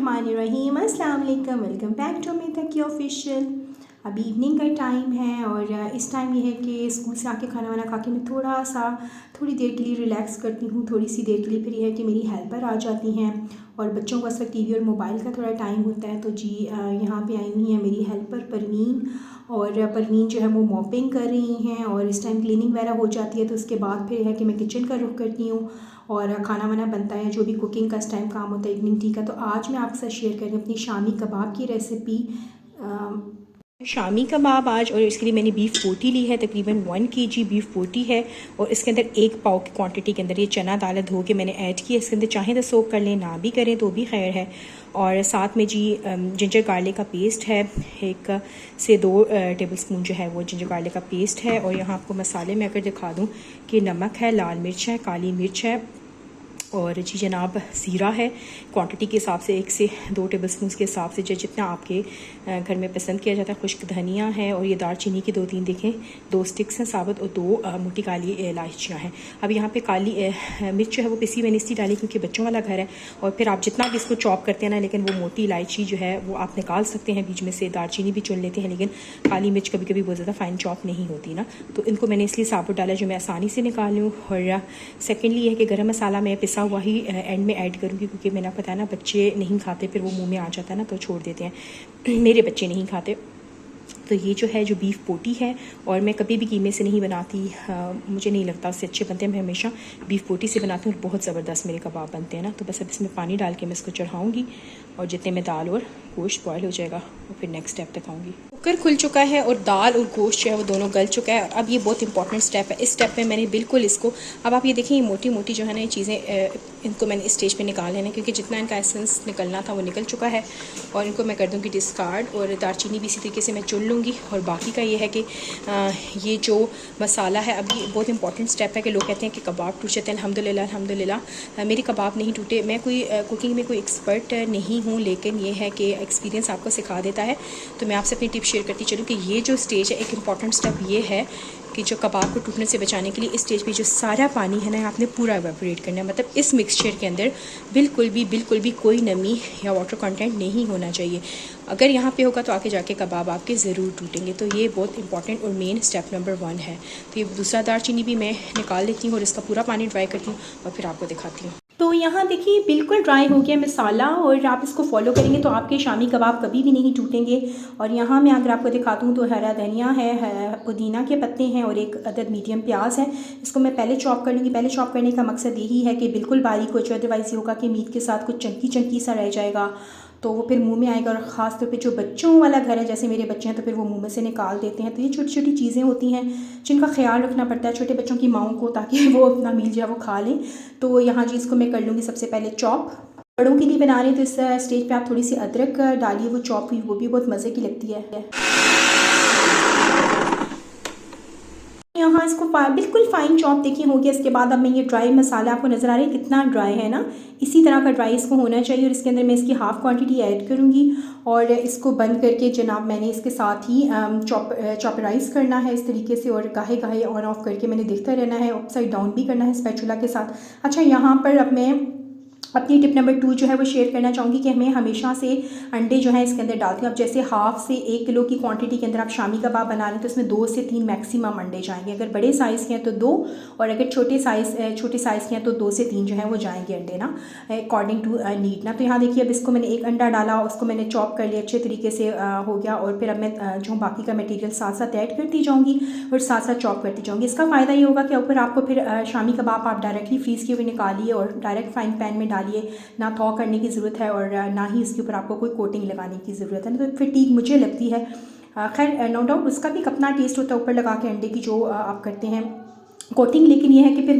बिस्मिल्लाहिर्रहमानिर्रहीम। अस्सलाम वालेकुम, वेलकम बैक टू मी तक ऑफिशियल। अभी इवनिंग का टाइम है और इस टाइम ये है कि स्कूल से आके खाना वाना खा के मैं थोड़ी देर के लिए रिलैक्स करती हूँ। थोड़ी सी देर के लिए फिर ये है कि मेरी हेल्पर आ जाती हैं और बच्चों को इस वक्त टीवी और मोबाइल का थोड़ा टाइम होता है। तो जी यहाँ पे आई हुई हैं मेरी हेल्पर परवीन, और परवीन जो है वो मॉपिंग कर रही हैं और इस टाइम क्लीनिंग वगैरह हो जाती है। तो उसके बाद फिर है कि मैं किचन का रुख करती हूँ और खाना वाना बनता है, जो भी कुकिंग का इस टाइम काम होता है इवनिंग टी का। तो आज मैं आपके साथ शेयर कर रही हूँ अपनी शामी कबाब की रेसिपी। शामी कबाब आज, और इसके लिए मैंने बीफ बोटी ली है, तकरीबन 1 kg बीफ बोटी है और इसके अंदर 1 पाव की क्वांटिटी के अंदर ये चना दाल धो के मैंने ऐड किया। इसके अंदर चाहें तो सोक कर लें, ना भी करें तो भी खैर है। और साथ में जी जिंजर गार्लिक का पेस्ट है, 1 से 2 टेबल स्पून जो है वो जिंजर गार्लिक का पेस्ट है। और यहाँ आपको मसाले में अगर दिखा दूँ कि नमक है, लाल मिर्च है, काली मिर्च है और जी जनाब ज़ीरा है। क्वांटिटी के हिसाब से 1 से 2 टेबल स्पून के हिसाब से जितना आपके घर में पसंद किया जाता है। खुश्क धनिया है और ये दालचीनी की 2-3 देखें, 2 स्टिक्स हैं साबुत और 2 मोटी काली इलायचियाँ हैं। अब यहाँ पे काली मिर्च जो है वो पिसी मैंने इसलिए डाली क्योंकि बच्चों वाला घर है। और फिर आप जितना भी इसको चॉप करते हैं ना, लेकिन वो मोटी इलायची जो है वो आप निकाल सकते हैं बीच में से, दालचीनी भी चुन लेते हैं, लेकिन काली मिर्च कभी कभी बहुत ज़्यादा फाइन चॉप नहीं होती ना, तो इनको मैंने इसलिए साबुत डाला जो मैं आसानी से निकाल लूँ। और सेकेंडली ये है कि गर्म मसाला मैं पिसा हुआ ही एंड में ऐड करूँगी क्योंकि मैंने पता है ना बच्चे नहीं खाते, फिर वो मुंह में आ जाता है ना तो छोड़ देते हैं। मेरे बच्चे नहीं खाते। तो ये जो है जो बीफ बोटी है, और मैं कभी भी कीमे से नहीं बनाती, मुझे नहीं लगता उससे अच्छे बनते हैं। मैं हमेशा बीफ बोटी से बनाती हूँ और बहुत ज़बरदस्त मेरे कबाब बनते हैं ना। तो बस अब इसमें पानी डाल के मैं इसको चढ़ाऊँगी और जितने में दाल और गोश्त बॉयल हो जाएगा और फिर नेक्स्ट स्टेप दिखाऊँगी। कुकर खुल चुका है और दाल और गोश्त जो है वो दोनों गल चुका है। अब ये बहुत इंपॉर्टेंट स्टेप है। इस स्टेप में मैंने बिल्कुल इसको, अब आप ये देखें, ये मोटी मोटी जो है ना ये चीज़ें, इनको मैंने इस स्टेज पे निकाल लेना क्योंकि जितना इनका एसेंस निकलना था वो निकल चुका है। और इनको मैं कर दूँगी डिस्कार्ड और दालचीनी भी इसी तरीके से मैं चुन लूँगी। और बाकी का ये है कि ये जो मसाला है, अभी बहुत इंपॉर्टेंट स्टेप है कि लोग कहते हैं कि कबाब टूट जाते हैं। अल्हम्दुलिल्लाह अल्हम्दुलिल्लाह मेरे कबाब नहीं टूटे। मैं कोई कुकिंग में कोई एक्सपर्ट नहीं हूँ, लेकिन ये है कि एक्सपीरियंस आपको सिखा देता है। तो मैं आपसे अपनी टिप शेयर करती चलूँ कि ये जो स्टेज है, एक इंपॉर्टेंट स्टेप ये है कि जो कबाब को टूटने से बचाने के लिए इस स्टेज पे जो सारा पानी है ना आपने पूरा एवेपोरेट करना है। मतलब इस मिक्सचर के अंदर बिल्कुल भी कोई नमी या वाटर कंटेंट नहीं होना चाहिए। अगर यहाँ पे होगा तो आगे जाके कबाब आपके ज़रूर टूटेंगे। तो ये बहुत इंपॉर्टेंट और मेन स्टेप नंबर 1 है। तो ये दूसरा दालचीनी भी मैं निकाल लेती हूँ और इसका पूरा पानी ड्राई करती हूँ और फिर आपको दिखाती हूँ। तो यहाँ देखिए बिल्कुल ड्राई हो गया मसाला, और आप इसको फॉलो करेंगे तो आपके शामी कबाब कभी भी नहीं टूटेंगे। और यहाँ मैं अगर आपको दिखाता हूँ तो हरा धनिया है, पुदीना के पत्ते हैं और 1 अदद मीडियम प्याज है। इसको मैं पहले चॉप कर लूँगी। पहले चॉप करने का मकसद यही है कि बिल्कुल बारीक हो जाए, अदरवाइज़ ये होगा कि मीट के साथ कुछ चंकी चंकी सा रह जाएगा तो वो फिर मुंह में आएगा। और ख़ास तौर पे जो बच्चों वाला घर है, जैसे मेरे बच्चे हैं, तो फिर वो मुंह में से निकाल देते हैं। तो ये छोटी छोटी चीज़ें होती हैं जिनका ख्याल रखना पड़ता है छोटे बच्चों की माओं को, ताकि वो अपना मील जो है वो खा लें। तो यहाँ जी इसको मैं कर लूँगी सबसे पहले चॉप। बड़ों के लिए बना रहे हैं तो इस स्टेज पे आप थोड़ी सी अदरक डालिए, वो चॉप हुई, वो भी बहुत मज़े की लगती है। यहाँ इसको बिल्कुल फाइन चॉप देखिए हो गया। इसके बाद अब मैं ये ड्राई मसाला, आपको नज़र आ रहा है कितना ड्राई है ना, इसी तरह का ड्राई इसको होना चाहिए। और इसके अंदर मैं इसकी हाफ़ क्वांटिटी ऐड करूँगी और इसको बंद करके जनाब मैंने इसके साथ ही चॉपराइज़ करना है इस तरीके से, और गाहे गाहे ऑन ऑफ करके मैंने देखता रहना है, अपसाइड डाउन भी करना है स्पैचुला के साथ। अच्छा, यहाँ पर अब मैं अपनी टिप नंबर 2 जो है वो शेयर करना चाहूँगी कि हमें हमेशा से अंडे जो है इसके अंदर डालती हूँ। अब जैसे हाफ़ से 1 किलो की क्वांटिटी के अंदर आप शामी कबाब बना लें तो इसमें 2 से 3 मैक्सिमम अंडे जाएंगे। अगर बड़े साइज़ के हैं तो 2, और अगर छोटे साइज़ के हैं तो 2 से 3 जो है वो जाएंगे अंडे ना, अकॉर्डिंग टू नीड ना। तो यहाँ देखिए अब इसको मैंने 1 अंडा डाला, उसको मैंने चॉप कर लिया अच्छे तरीके से, हो गया। और फिर अब मैं जो बाकी का मटीरियल साथ साथ ऐड करती जाऊँगी और साथ साथ चॉप करती जाऊँगी। इसका फ़ायदा ये होगा कि ऊपर आपको फिर शामी कबाब आप डायरेक्टली फ्रीज़ किए हुए निकालिए और डायरेक्ट फ्राइंग पैन में डालिए, ना थॉ करने की ज़रूरत है और ना ही इसके ऊपर आपको कोई कोटिंग लगाने की ज़रूरत है। तो फिर ठीक मुझे लगती है। खैर नो डाउट उसका भी अपना टेस्ट होता है ऊपर लगा के अंडे की जो आप करते हैं कोटिंग, लेकिन ये है कि फिर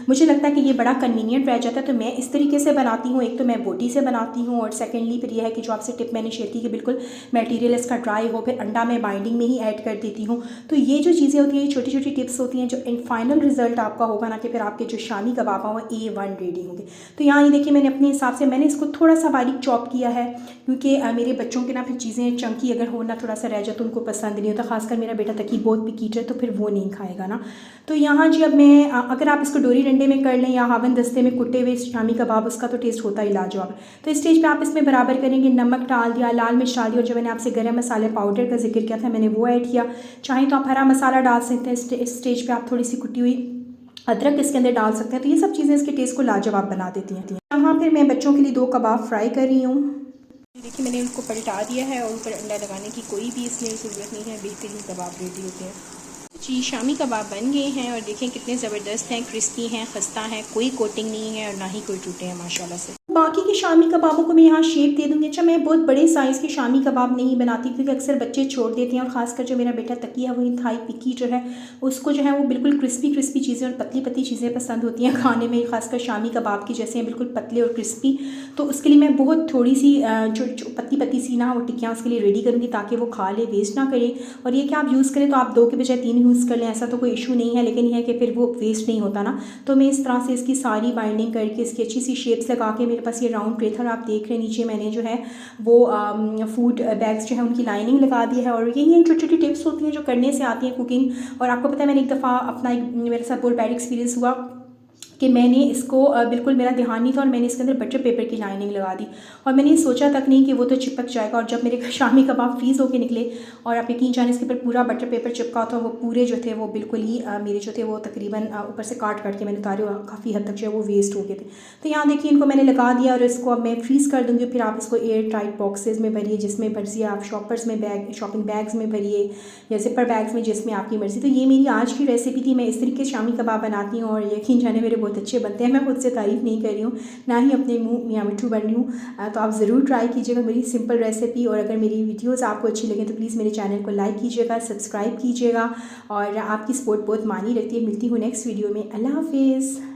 मुझे लगता है कि ये बड़ा कन्वीनियंट रह जाता है। तो मैं इस तरीके से बनाती हूँ। एक तो मैं बोटी से बनाती हूँ और सेकेंडली फिर यह है कि जो आपसे टिप मैंने शेयर की कि बिल्कुल मटेरियल इसका ड्राई हो, फिर अंडा मैं बाइंडिंग में ही ऐड कर देती हूँ। तो ये जो चीज़ें होती हैं, ये छोटी छोटी टिप्स होती हैं जो इन फाइनल रिजल्ट आपका होगा ना कि फिर आपके जो शामी कबाब वो A1 रेडी होंगे। तो यहाँ ये देखिए मैंने अपने हिसाब से मैंने इसको थोड़ा सा बारीक चॉप किया है क्योंकि मेरे बच्चों के ना फिर चीज़ें चंकी अगर हो ना थोड़ा सा रह जाए तो उनको पसंद नहीं होता। खासकर मेरा बेटा तकी बहुत पिकीट है तो फिर वो नहीं खाएगा ना। तो यहाँ जी अब मैं अगर आप इसको डोरी डंडे में कर लें या हावन दस्ते में कुटे हुए शामी कबाब, उसका तो टेस्ट होता ही लाजवाब। तो इस स्टेज पे आप इसमें बराबर करेंगे, नमक डाल दिया, लाल मिर्च डाल दी, और जो मैंने आपसे गरम मसाले पाउडर का जिक्र किया था मैंने वो ऐड किया। चाहें तो आप हरा मसाला डाल सकते हैं। इस स्टेज पर आप थोड़ी सी कुटी हुई अदरक इसके अंदर डाल सकते हैं। तो ये सब चीज़ें इसके टेस्ट को लाजवाब बना देती हैं। यहाँ फिर मैं बच्चों के लिए 2 कबाब फ्राई कर रही हूँ। देखिए मैंने उनको पलटा दिया है और ऊपर अंडा लगाने की कोई भी इसमें ज़रूरत नहीं है। बेहतरीन कबाब रेडी होते हैं जी। शामी कबाब बन गए हैं और देखें कितने ज़बरदस्त हैं, क्रिस्पी हैं, खस्ता हैं, कोई कोटिंग नहीं है और ना ही कोई टूटे हैं माशाल्लाह से। बाकी के शामी कबाबों को मैं यहाँ शेप दे दूँगी। अच्छा, मैं बहुत बड़े साइज़ के शामी कबाब नहीं बनाती क्योंकि अक्सर बच्चे छोड़ देते हैं, और ख़ासकर जो मेरा बेटा तकी है वही थाई पिक्की जो है उसको जो है वो बिल्कुल क्रिस्पी क्रिस्पी चीज़ें और पतली पतली चीज़ें पसंद होती हैं खाने में, खासकर शामी कबाब की जैसे हैं बिल्कुल पतले और क्रिस्पी। तो उसके लिए मैं बहुत थोड़ी सी जो पतली पतली सी ना वो टिक्कियाँ उसके लिए रेडी करूँगी ताकि वो खा ले, वेस्ट ना करे। और ये कि आप यूज़ करें तो आप 2 के बजाय 3 यूज़ कर लें, ऐसा तो कोई इशू नहीं है, लेकिन यह है कि फिर वो वेस्ट नहीं होता ना। तो मैं इस तरह से इसकी सारी बाइंडिंग करके इसकी अच्छी सी शेप्स लगा के, मेरे पास ये राउंड ट्रे था और आप देख रहे हैं नीचे मैंने जो है वो फूड बैग्स जो है उनकी लाइनिंग लगा दी है। और यही छोटी छोटी टिप्स होती हैं जो करने से आती हैं कुकिंग। और आपको पता है मैंने एक दफ़ा अपना मेरे साथ बहुत बैड एक्सपीरियंस हुआ कि मैंने इसको बिल्कुल मेरा ध्यान नहीं था और मैंने इसके अंदर बटर पेपर की लाइनिंग लगा दी, और मैंने सोचा तक नहीं कि वो तो चिपक जाएगा। और जब मेरे शामी कबाब फ्रीज़ होके निकले और आप यकीन जाने इसके ऊपर पूरा बटर पेपर चिपका था, वो पूरे जो थे वो बिल्कुल ही मेरे जो थे वो तकरीबन ऊपर से काट के मैंने उतारे और काफ़ी हद तक जो है वो वेस्ट हो गए थे। तो यहाँ देखिए इनको मैंने लगा दिया और इसको अब मैं फ्रीज़ कर दूँगी। फिर आप इसको एयर टाइट बॉक्सेस में भरिए, जिसमें भरिए आप शॉपिंग बैग्स में भरिए या जिपर बैग्स में, जिसमें आपकी मर्ज़ी। तो ये मेरी आज की रेसिपी थी। मैं इस तरीके से शामी कबाब बनाती हूँ और यकीन जाने मेरे बहुत अच्छे बनते हैं। मैं खुद से तारीफ़ नहीं कर रही हूँ, ना ही अपने मुँह मियाँ मिट्ठू बन रही हूँ। तो आप ज़रूर ट्राई कीजिएगा मेरी सिंपल रेसिपी। और अगर मेरी वीडियोज़ आपको अच्छी लगे तो प्लीज़ मेरे चैनल को लाइक कीजिएगा, सब्सक्राइब कीजिएगा, और आपकी सपोर्ट बहुत मानी रहती है। मिलती हूँ नेक्स्ट वीडियो में। अल्लाह हाफिज़।